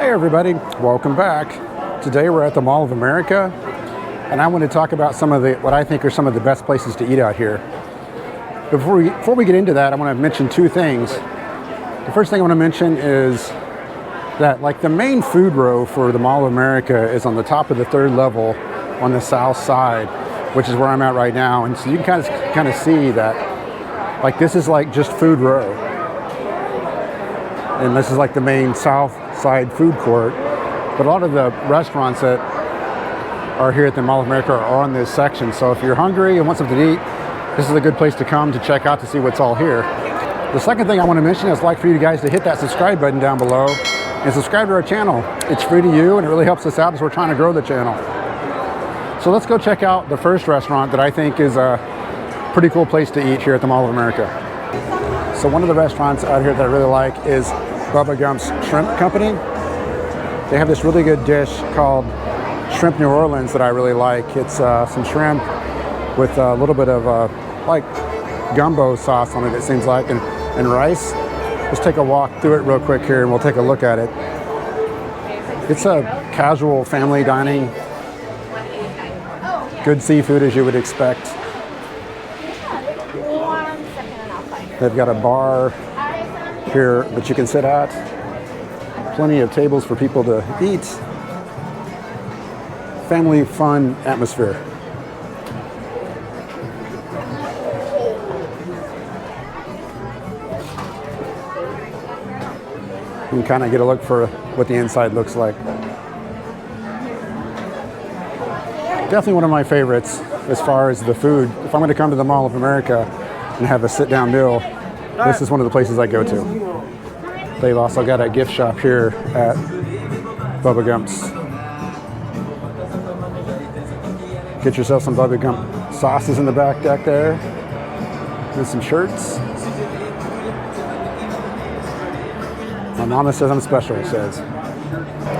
Hey everybody, welcome back. Today we're at the Mall of America, and I want to talk about some of what I think are some of the best places to eat out here. Before we get into that, I want to mention two things. The first thing I want to mention is that like the main food row for the Mall of America is on the top of the third level on the south side, which is where I'm at right now. And so you can kind of see that like this is like just food row. And this is like the main south side food court. But a lot of the restaurants that are here at the Mall of America are on this section. So if you're hungry and want something to eat, this is a good place to come to check out to see what's all here. The second thing I want to mention is I'd like for you guys to hit that subscribe button down below and subscribe to our channel. It's free to you and it really helps us out as we're trying to grow the channel. So let's go check out the first restaurant that I think is a pretty cool place to eat here at the Mall of America. So one of the restaurants out here that I really like is Bubba Gump's Shrimp Company. They have this really good dish called Shrimp New Orleans that I really like. It's some shrimp with a little bit of like gumbo sauce on it, it seems like, and rice. Let's take a walk through it real quick here and we'll take a look at it. It's a casual family dining, good seafood as you would expect. They've got a bar here that you can sit at. Plenty of tables for people to eat. Family fun atmosphere. You can kind of get a look for what the inside looks like. Definitely one of my favorites as far as the food. If I'm going to come to the Mall of America and have a sit-down meal, this is one of the places I go to. They've also got a gift shop here at Bubba Gump's. Get yourself some Bubba Gump sauces in the back deck there, and some shirts. My mama says I'm special, it says.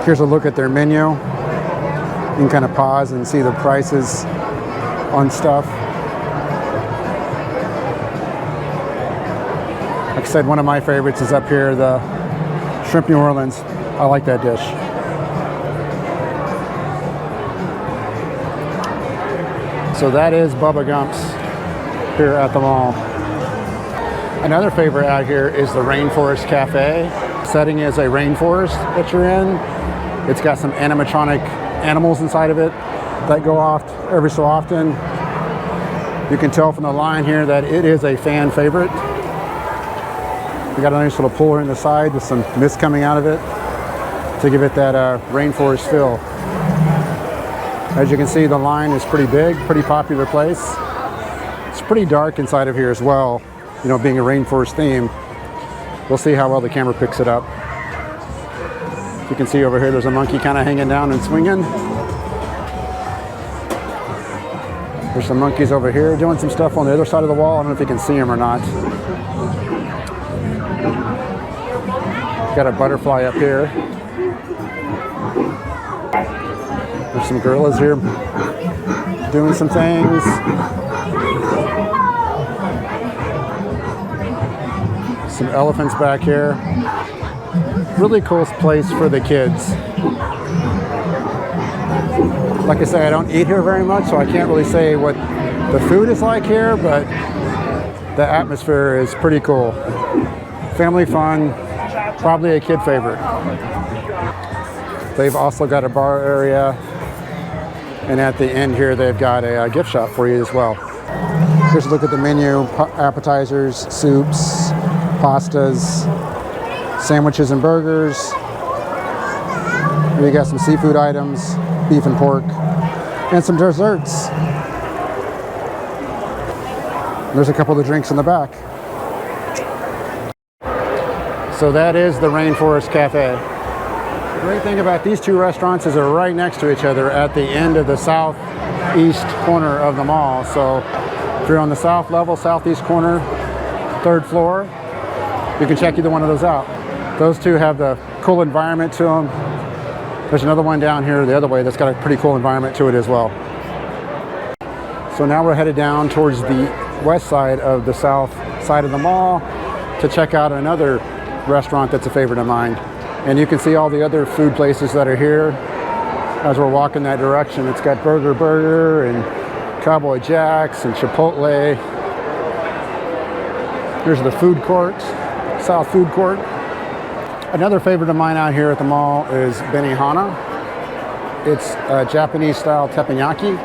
Here's a look at their menu. You can kind of pause and see the prices on stuff. Like I said, one of my favorites is up here, the Shrimp New Orleans. I like that dish. So that is Bubba Gump's here at the mall. Another favorite out here is the Rainforest Cafe. Setting is a rainforest that you're in. It's got some animatronic animals inside of it that go off every so often. You can tell from the line here that it is a fan favorite. We got a nice little pool here in the side with some mist coming out of it to give it that rainforest feel. As you can see, the line is pretty big, pretty popular place. It's pretty dark inside of here as well, you know, being a rainforest theme. We'll see how well the camera picks it up. You can see over here there's a monkey kind of hanging down and swinging. There's some monkeys over here doing some stuff on the other side of the wall. I don't know if you can see them or not. Got a butterfly up here. There's some gorillas here doing some things. Some elephants back here. Really cool place for the kids. Like I say, I don't eat here very much, so I can't really say what the food is like here, but the atmosphere is pretty cool. Family fun. Probably a kid favorite. They've also got a bar area, and at the end here they've got a gift shop for you as well. Here's a look at the menu: appetizers, soups, pastas, sandwiches and burgers. Here you got some seafood items, beef and pork, and some desserts. There's a couple of the drinks in the back. So that is the Rainforest Cafe. The great thing about these two restaurants is they're right next to each other at the end of the southeast corner of the mall. So if you're on the south level, southeast corner, third floor, you can check either one of those out. Those two have the cool environment to them. There's another one down here the other way that's got a pretty cool environment to it as well. So now we're headed down towards the west side of the south side of the mall to check out another restaurant that's a favorite of mine. And you can see all the other food places that are here as we're walking that direction. It's got Burger and Cowboy Jack's and Chipotle. Here's the food court, South Food Court. Another favorite of mine out here at the mall is Benihana. It's a Japanese style teppanyaki.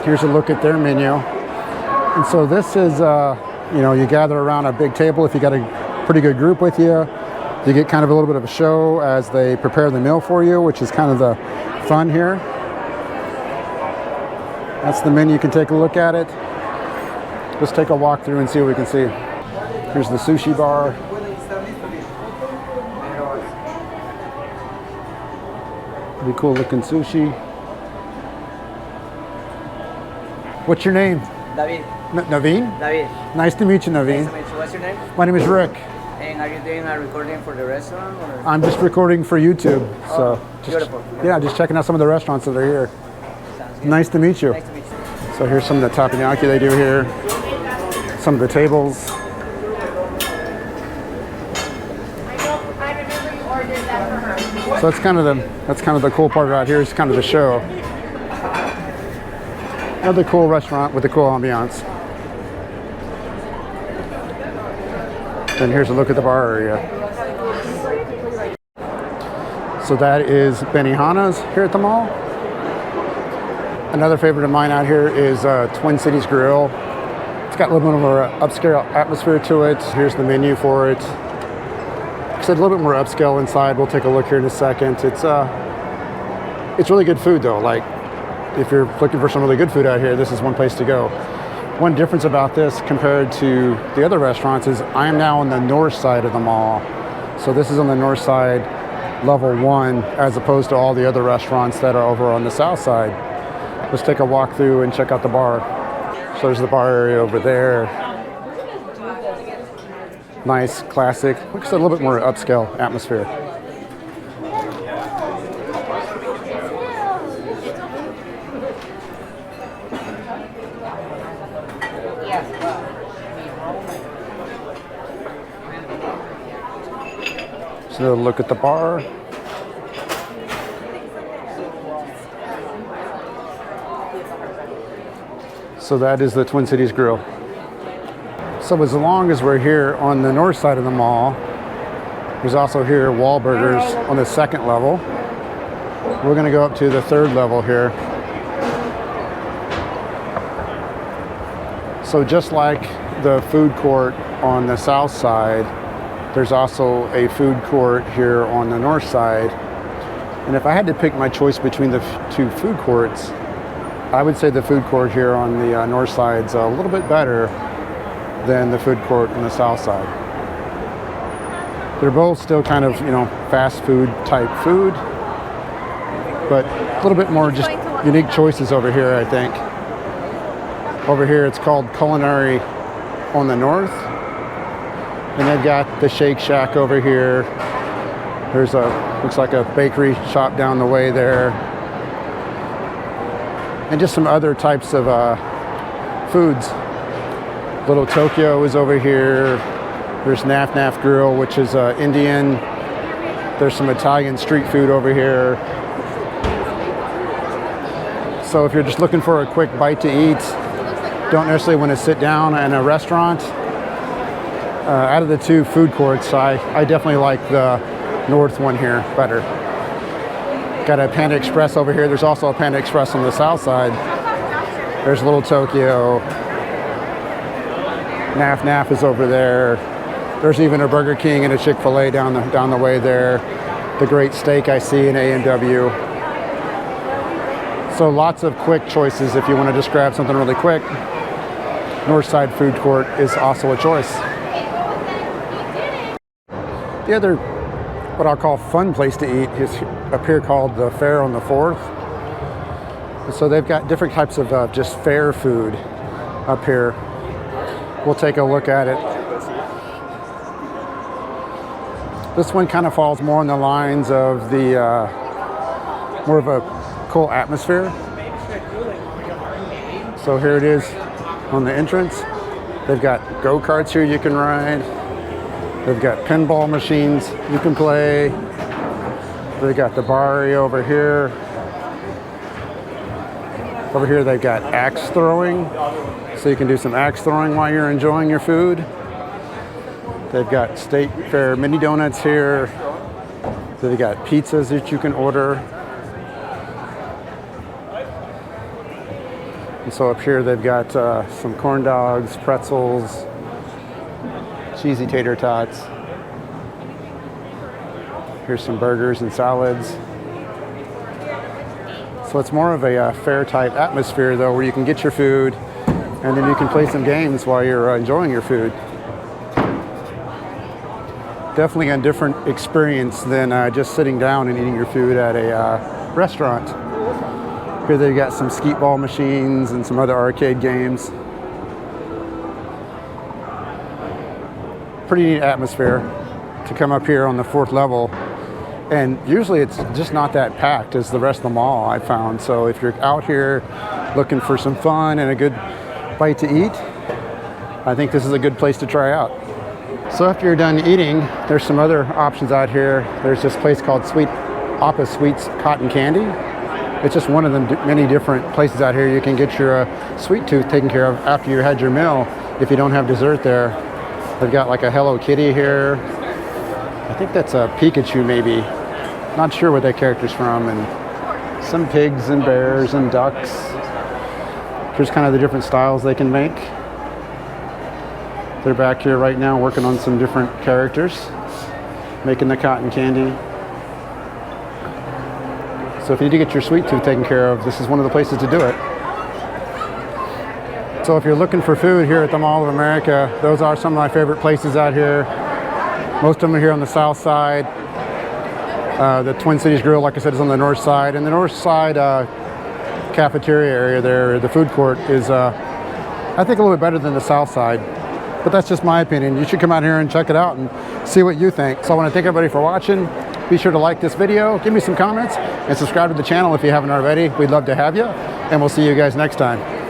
Here's a look at their menu. And so this is, you gather around a big table if you got a pretty good group with you. You get kind of a little bit of a show as they prepare the meal for you, which is kind of the fun here. That's the menu. You can take a look at it. Let's take a walk through and see what we can see. Here's the sushi bar. Pretty cool looking sushi. What's your name? David. Naveen? David. Nice to meet you, Naveen. Nice to meet you. What's your name? My name is Rick. And are you doing a recording for the restaurant? Or? I'm just recording for YouTube. So beautiful. Yeah, just checking out some of the restaurants that are here. Sounds good. Nice to meet you. Nice to meet you. So here's some of the teppanyaki they do here. Some of the tables. I remember you ordered that for her. So that's kind of the cool part right here is kind of the show. Another cool restaurant with a cool ambiance. And here's a look at the bar area. So that is Benihana's here at the mall. Another favorite of mine out here is Twin Cities Grill. It's got a little bit more upscale atmosphere to it. Here's the menu for it. It's a little bit more upscale inside. We'll take a look here in a second. It's really good food though. Like if you're looking for some really good food out here, this is one place to go. One difference about this compared to the other restaurants is I am now on the north side of the mall. So this is on the north side, level 1, as opposed to all the other restaurants that are over on the south side. Let's take a walk through and check out the bar. So there's the bar area over there. Nice, classic, looks a little bit more upscale atmosphere. So look at the bar. So that is the Twin Cities Grill. So as long as we're here on the north side of the mall, there's also here Wahlburgers on the second level. We're gonna go up to the third level here. So just like the food court on the south side, there's also a food court here on the north side. And if I had to pick my choice between the two food courts, I would say the food court here on the north side is a little bit better than the food court on the south side. They're both still kind of, fast food type food, but a little bit more just unique choices over here, I think. Over here it's called Culinary on the north. And they've got the Shake Shack over here. There's looks like a bakery shop down the way there. And just some other types of foods. Little Tokyo is over here. There's Naf Naf Grill, which is Indian. There's some Italian street food over here. So if you're just looking for a quick bite to eat, don't necessarily want to sit down in a restaurant, out of the two food courts, I definitely like the north one here better. Got a Panda Express over here. There's also a Panda Express on the south side. There's Little Tokyo. Naf Naf is over there. There's even a Burger King and a Chick-fil-A down the way there. The Great Steak I see in A&W. So lots of quick choices if you want to just grab something really quick. Northside Food Court is also a choice. The other, what I'll call fun place to eat is up here called the Fair on the 4th. And so they've got different types of just fair food up here. We'll take a look at it. This one kind of falls more on the lines of the more of a cool atmosphere. So here it is on the entrance. They've got go-karts here you can ride. They've got pinball machines you can play. They got the bar area over here. Over here they've got axe throwing, so you can do some axe throwing while you're enjoying your food. They've got State Fair mini donuts here. They've got pizzas that you can order. And so up here they've got some corn dogs, pretzels, cheesy tater tots. Here's some burgers and salads. So it's more of a fair type atmosphere though, where you can get your food and then you can play some games while you're enjoying your food. Definitely a different experience than just sitting down and eating your food at a restaurant. Here they've got some skeet ball machines and some other arcade games. Pretty neat atmosphere to come up here on the 4th level. And usually it's just not that packed as the rest of the mall, I found. So if you're out here looking for some fun and a good bite to eat, I think this is a good place to try out. So after you're done eating, there's some other options out here. There's this place called Appa Sweets Cotton Candy. It's just one of the many different places out here you can get your sweet tooth taken care of after you had your meal if you don't have dessert there. They've got like a Hello Kitty here. I think that's a Pikachu maybe. Not sure what that character's from. And some pigs and bears and ducks. Here's kind of the different styles they can make. They're back here right now working on some different characters, making the cotton candy. So if you need to get your sweet tooth taken care of, this is one of the places to do it. So if you're looking for food here at the Mall of America, those are some of my favorite places out here. Most of them are here on the south side. The Twin Cities Grill, like I said, is on the north side. And the north side cafeteria area there, the food court, is I think a little bit better than the south side. But that's just my opinion. You should come out here and check it out and see what you think. So I want to thank everybody for watching. Be sure to like this video, give me some comments, and subscribe to the channel if you haven't already. We'd love to have you, and we'll see you guys next time.